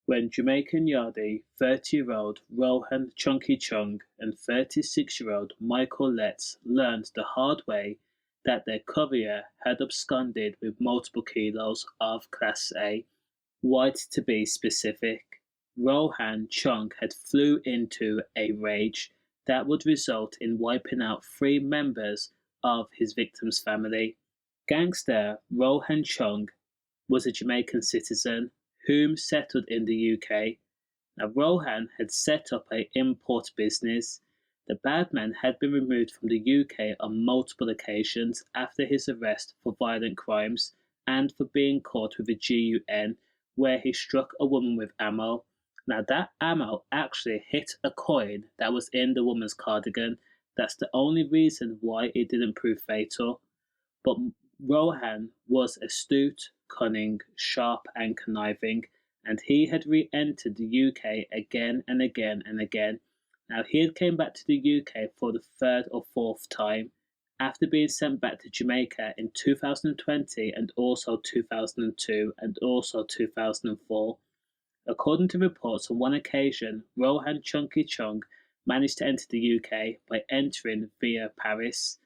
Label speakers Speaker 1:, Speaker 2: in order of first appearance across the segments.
Speaker 1: when Jamaican yardie 30-year-old Rohan Chunky Chung and 36-year-old Michael Letts learned the hard way that their courier had absconded with multiple kilos of Class A, white to be specific. Rohan Chung had flew into a rage that would result in wiping out 3 members of his victim's family. Gangster Rohan Chung was a Jamaican citizen whom settled in the UK. Now, Rohan had set up an import business. The bad man had been removed from the UK on multiple occasions after his arrest for violent crimes and for being caught with a GUN where he struck a woman with ammo. Now, that ammo actually hit a coin that was in the woman's cardigan. That's the only reason why it didn't prove fatal. But Rohan was astute, cunning, sharp and conniving, and he had re-entered the UK again and again and again. Now, he had came back to the UK for the 3rd or 4th time, after being sent back to Jamaica in 2020 and also 2002 and also 2004. According to reports, on one occasion, Rohan Chunky Chung managed to enter the UK by entering via Paris.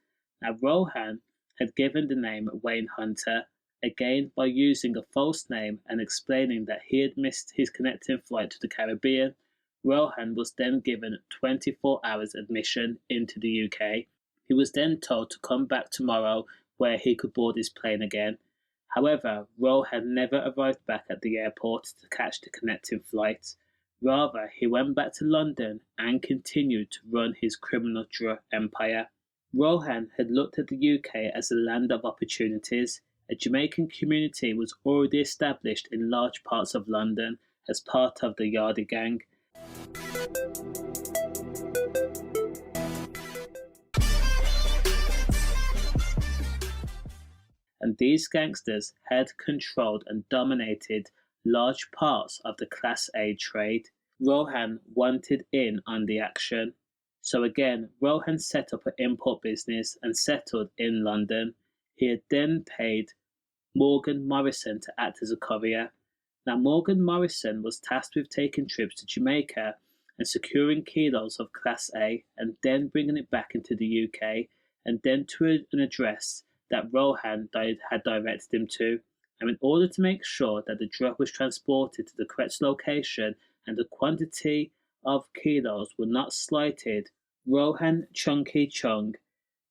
Speaker 1: Now, Rohan had given the name Wayne Hunter, again by using a false name and explaining that he had missed his connecting flight to the Caribbean. Rohan was then given 24 hours admission into the UK. He was then told to come back tomorrow where he could board his plane again. However, Rohan never arrived back at the airport to catch the connecting flight. Rather, he went back to London and continued to run his criminal drug empire. Rohan had looked at the UK as a land of opportunities. A Jamaican community was already established in large parts of London as part of the Yardie gang. And these gangsters had controlled and dominated large parts of the Class A trade. Rohan wanted in on the action. So again, Rohan set up an import business and settled in London. He had then paid Morgan Morrison to act as a courier. Now, Morgan Morrison was tasked with taking trips to Jamaica and securing kilos of Class A and then bringing it back into the UK and then to an address that Rohan had directed him to. And in order to make sure that the drug was transported to the correct location and the quantity of kilos were not slighted, Rohan Chunky Chung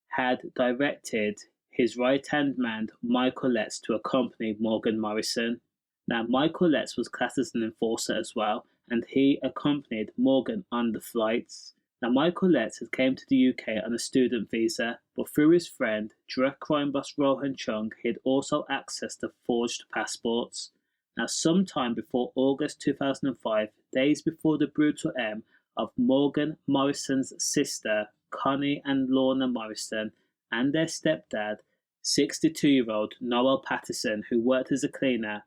Speaker 1: had directed his right-hand man, Michael Letts, to accompany Morgan Morrison. Now, Michael Letts was classed as an enforcer as well, and he accompanied Morgan on the flights. Now, Michael Letts had came to the UK on a student visa, but through his friend, drug crime boss Rohan Chung, he had also accessed to forged passports. Now, sometime before August 2005, days before the brutal end of Morgan Morrison's sister, Connie and Lorna Morrison, and their stepdad, 62-year-old Noel Patterson, who worked as a cleaner,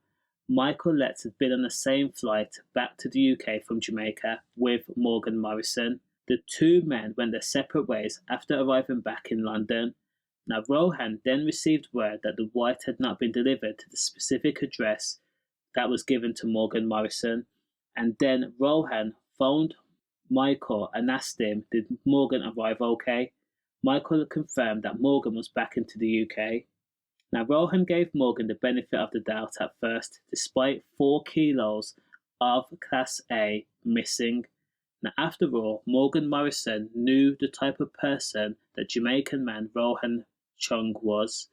Speaker 1: Michael Letts had been on the same flight back to the UK from Jamaica with Morgan Morrison. The two men went their separate ways after arriving back in London. Now, Rohan then received word that the white had not been delivered to the specific address that was given to Morgan Morrison, and then Rohan phoned Michael and asked him, did Morgan arrive okay? Michael confirmed that Morgan was back into the UK. Now, Rohan gave Morgan the benefit of the doubt at first, despite 4 kilos of Class A missing. Now, after all, Morgan Morrison knew the type of person that Jamaican man Rohan Chung was.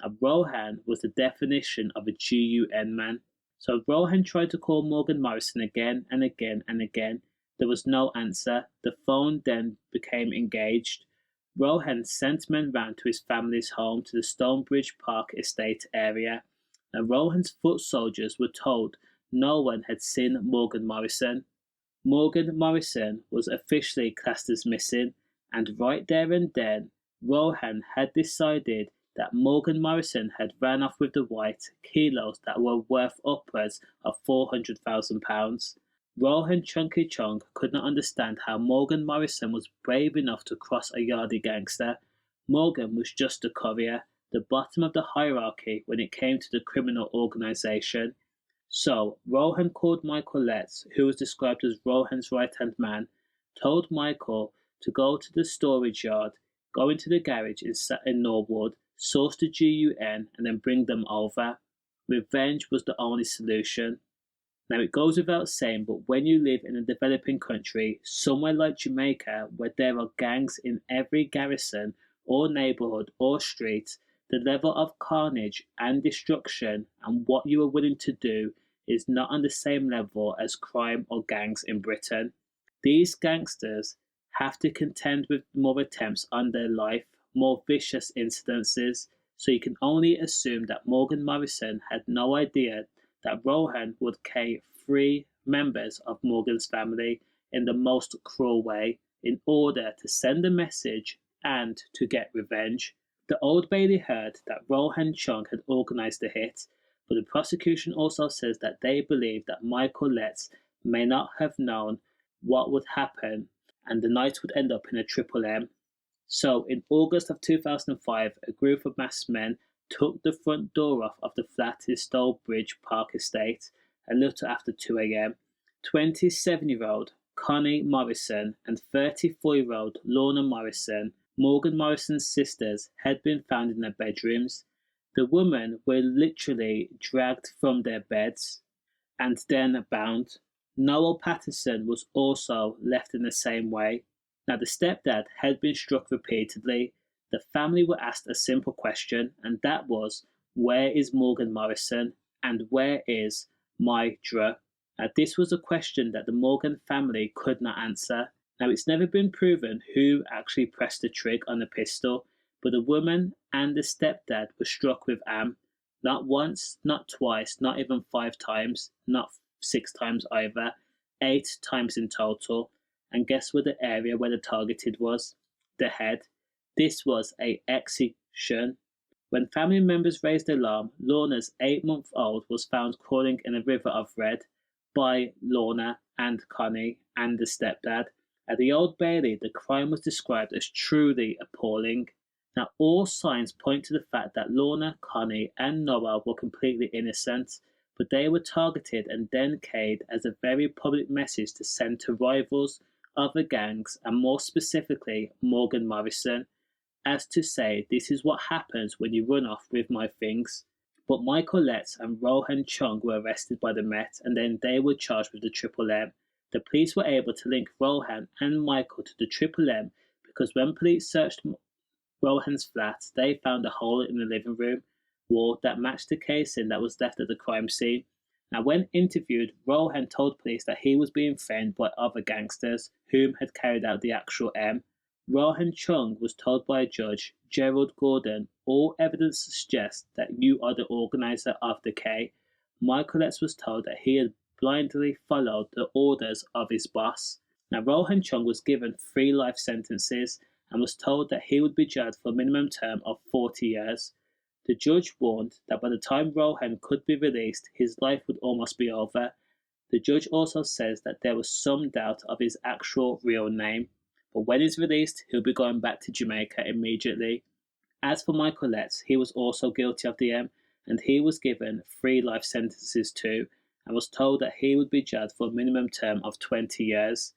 Speaker 1: Now, Rohan was the definition of a GUN man. So Rohan tried to call Morgan Morrison again and again and again. There was no answer. The phone then became engaged. Rohan sent men round to his family's home to the Stonebridge Park estate area. Now, Rohan's foot soldiers were told no one had seen Morgan Morrison. Morgan Morrison was officially classed as missing, and right there and then, Rohan had decided that Morgan Morrison had ran off with the white, kilos that were worth upwards of £400,000. Rohan Chunky Chung could not understand how Morgan Morrison was brave enough to cross a yardie gangster. Morgan was just a courier, the bottom of the hierarchy when it came to the criminal organisation. So Rohan called Michael Letts, who was described as Rohan's right-hand man, told Michael to go to the storage yard, go into the garage in Norwood, source the GUN, and then bring them over. Revenge was the only solution. Now, it goes without saying, but when you live in a developing country, somewhere like Jamaica, where there are gangs in every garrison or neighborhood or street, the level of carnage and destruction and what you are willing to do is not on the same level as crime or gangs in Britain. These gangsters have to contend with more attempts on their life, more vicious incidences, so you can only assume that Morgan Morrison had no idea that Rohan would kill 3 members of Morgan's family in the most cruel way in order to send a message and to get revenge. The Old Bailey heard that Rohan Chung had organised the hit, but the prosecution also says that they believe that Michael Letts may not have known what would happen and the night would end up in a Triple M. So in August of 2005, a group of masked men took the front door off of the flat in Stolbridge Park estate a little after 2 a.m. 27-year-old Connie Morrison and 34-year-old Lorna Morrison, Morgan Morrison's sisters, had been found in their bedrooms. The women were literally dragged from their beds and then bound. Noel Patterson was also left in the same way. Now, the stepdad had been struck repeatedly. The family were asked a simple question, and that was, where is Morgan Morrison and where is my Drew? Now, this was a question that the Morgan family could not answer. Now, it's never been proven who actually pressed the trigger on the pistol, but the woman and the stepdad were struck with AM. Not once, not twice, not even 5 times, not 6 times either, 8 times in total. And guess what the area where the targeted was? The head. This was a execution. When family members raised alarm, Lorna's 8-month-old was found crawling in a river of red by Lorna and Connie and the stepdad. At the Old Bailey, the crime was described as truly appalling. Now, all signs point to the fact that Lorna, Connie, and Noah were completely innocent, but they were targeted and then killed as a very public message to send to rivals, other gangs, and more specifically, Morgan Morrison, as to say, this is what happens when you run off with my things. But Michael Letts and Rohan Chung were arrested by the Met, and then they were charged with the Triple M. The police were able to link Rohan and Michael to the Triple M because when police searched Rohan's flat, they found a hole in the living room wall that matched the casing that was left at the crime scene. Now, when interviewed, Rohan told police that he was being framed by other gangsters whom had carried out the actual M. Rohan Chung was told by a judge, Gerald Gordon, all evidence suggests that you are the organizer of the K. Michael Letts was told that he had blindly followed the orders of his boss. Now, Rohan Chung was given 3 life sentences and was told that he would be jailed for a minimum term of 40 years. The judge warned that by the time Rohan could be released, his life would almost be over. The judge also says that there was some doubt of his actual real name, but when he's released, he'll be going back to Jamaica immediately. As for Michael Letts, he was also guilty of the M, and he was given 3 life sentences too, and was told that he would be jailed for a minimum term of 20 years.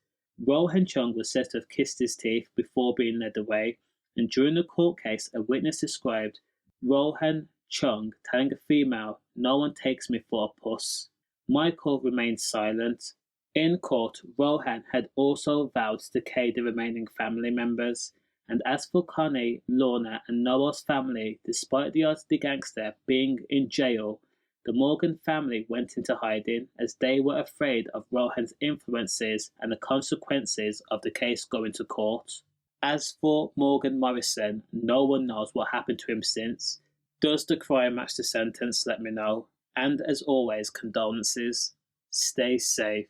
Speaker 1: Rohan Chung was said to have kissed his teeth before being led away, and during the court case, a witness described Rohan Chung telling a female, "No one takes me for a puss." Michael remained silent. In court, Rohan had also vowed to kill the remaining family members. And as for Connie, Lorna, and Noah's family, despite the yardie gangster being in jail, the Morgan family went into hiding as they were afraid of Rohan's influences and the consequences of the case going to court. As for Morgan Morrison, no one knows what happened to him since. Does the crime match the sentence? Let me know. And as always, condolences. Stay safe.